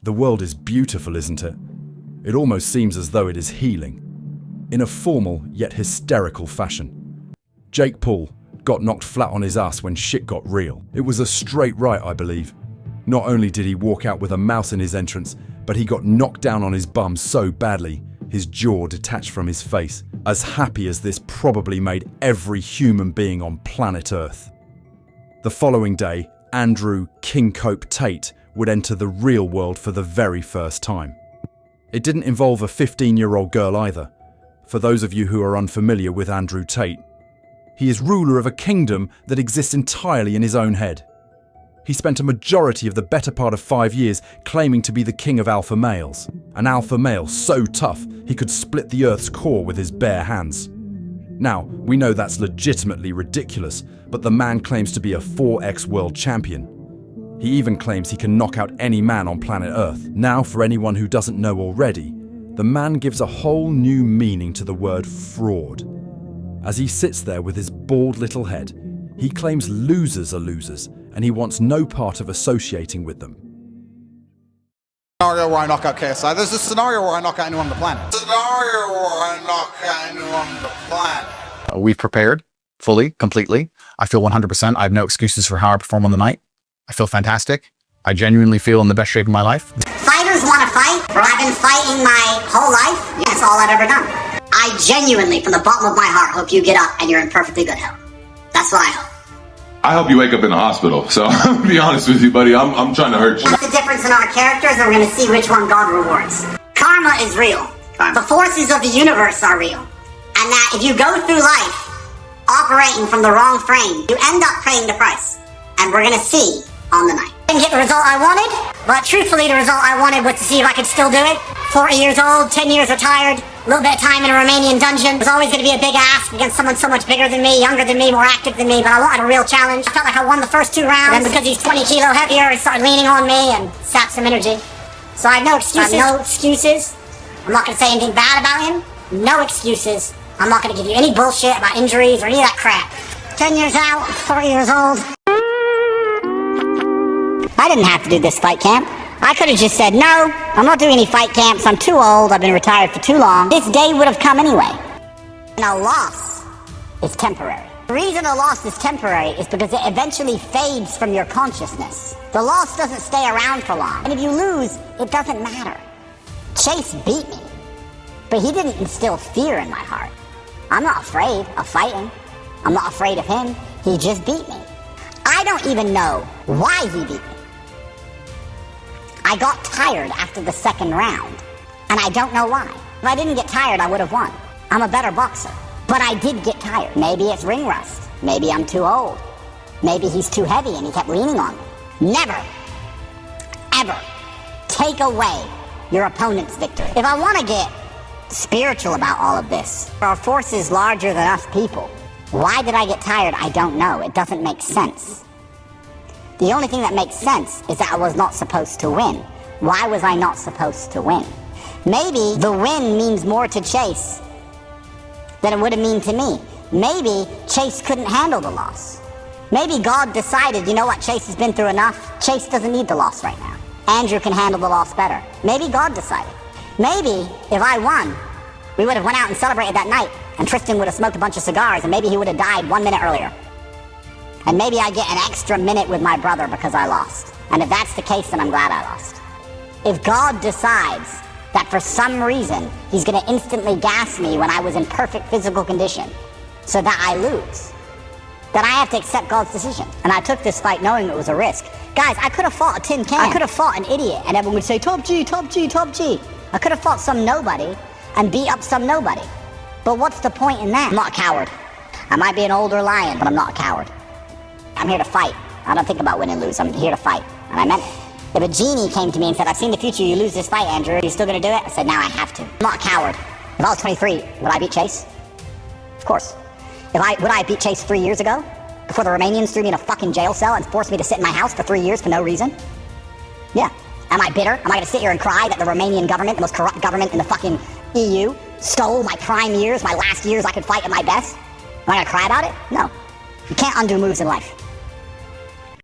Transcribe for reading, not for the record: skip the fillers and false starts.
The world is beautiful, isn't it? It almost seems as though it is healing, in a formal yet hysterical fashion. Jake Paul got knocked flat on his ass when shit got real. It was a straight right, I believe. Not only did he walk out with a mouse in his entrance, but he got knocked down on his bum so badly, his jaw detached from his face. As happy as this probably made every human being on planet Earth. The following day, Andrew King Cope Tate would enter the real world for the very first time. It didn't involve a 15-year-old girl either. For those of you who are unfamiliar with Andrew Tate, he is ruler of a kingdom that exists entirely in his own head. He spent a majority of the better part of 5 years claiming to be the king of alpha males. An alpha male so tough he could split the earth's core with his bare hands. Now, we know that's legitimately ridiculous, but the man claims to be a 4x world champion. He even claims he can knock out any man on planet Earth. Now, for anyone who doesn't know already, the man gives a whole new meaning to the word fraud. As he sits there with his bald little head, he claims losers are losers, and he wants no part of associating with them. Scenario where I knock out KSI. There's a scenario where I knock out anyone on the planet. Scenario where I knock out anyone on the planet. We've prepared fully, completely. I feel 100%. I have no excuses for how I perform on the night. I feel fantastic. I genuinely feel in the best shape of my life. Fighters want to fight. I've been fighting my whole life. That's all I've ever done. I genuinely, from the bottom of my heart, hope you get up and you're in perfectly good health. That's what I hope. I hope you wake up in the hospital. So, to be honest with you, buddy, I'm trying to hurt you. What's the difference in our characters, and we're going to see which one God rewards. Karma is real. The forces of the universe are real. And that if you go through life operating from the wrong frame, you end up paying the price. And we're going to see on the night. Didn't get the result I wanted, but truthfully the result I wanted was to see if I could still do it. 40 years old, 10 years retired, a little bit of time in a Romanian dungeon. It was always going to be a big ask against someone so much bigger than me, younger than me, more active than me, but I wanted a real challenge. I felt like I won the first 2 rounds, and then because he's 20 kilo heavier, he started leaning on me and sapped some energy. So I have no excuses. I'm not going to say anything bad about him. No excuses. I'm not going to give you any bullshit about injuries or any of that crap. 10 years out, 40 years old. I didn't have to do this fight camp. I could have just said, no, I'm not doing any fight camps. I'm too old. I've been retired for too long. This day would have come anyway. And a loss is temporary. The reason a loss is temporary is because it eventually fades from your consciousness. The loss doesn't stay around for long. And if you lose, it doesn't matter. Chase beat me, but he didn't instill fear in my heart. I'm not afraid of fighting. I'm not afraid of him. He just beat me. I don't even know why he beat me. I got tired after the 2nd round, and I don't know why. If I didn't get tired, I would have won. I'm a better boxer, but I did get tired. Maybe it's ring rust. Maybe I'm too old. Maybe he's too heavy and he kept leaning on me. Never, ever take away your opponent's victory. If I want to get spiritual about all of this, there are forces larger than us people. Why did I get tired? I don't know. It doesn't make sense. The only thing that makes sense is that I was not supposed to win. Why was I not supposed to win? Maybe the win means more to Chase than it would have mean to me. Maybe Chase couldn't handle the loss. Maybe God decided, you know what, Chase has been through enough. Chase doesn't need the loss right now. Andrew can handle the loss better. Maybe God decided. Maybe if I won, we would have went out and celebrated that night, and Tristan would have smoked a bunch of cigars, and maybe he would have died 1 minute earlier. And maybe I get an extra minute with my brother because I lost. And if that's the case, then I'm glad I lost. If God decides that for some reason he's going to instantly gas me when I was in perfect physical condition so that I lose, then I have to accept God's decision. And I took this fight knowing it was a risk. Guys, I could have fought a tin can. I could have fought an idiot and everyone would say, top G, top G, top G. I could have fought some nobody and beat up some nobody. But what's the point in that? I'm not a coward. I might be an older lion, but I'm not a coward. I'm here to fight. I don't think about win and lose. I'm here to fight. And I meant it. If a genie came to me and said, I've seen the future, you lose this fight, Andrew, are you still going to do it? I said, now I have to. I'm not a coward. If I was 23, would I beat Chase? Of course. Would I beat Chase 3 years ago? Before the Romanians threw me in a fucking jail cell and forced me to sit in my house for 3 years for no reason? Yeah. Am I bitter? Am I going to sit here and cry that the Romanian government, the most corrupt government in the fucking EU, stole my prime years, my last years I could fight at my best? Am I going to cry about it? No. You can't undo moves in life.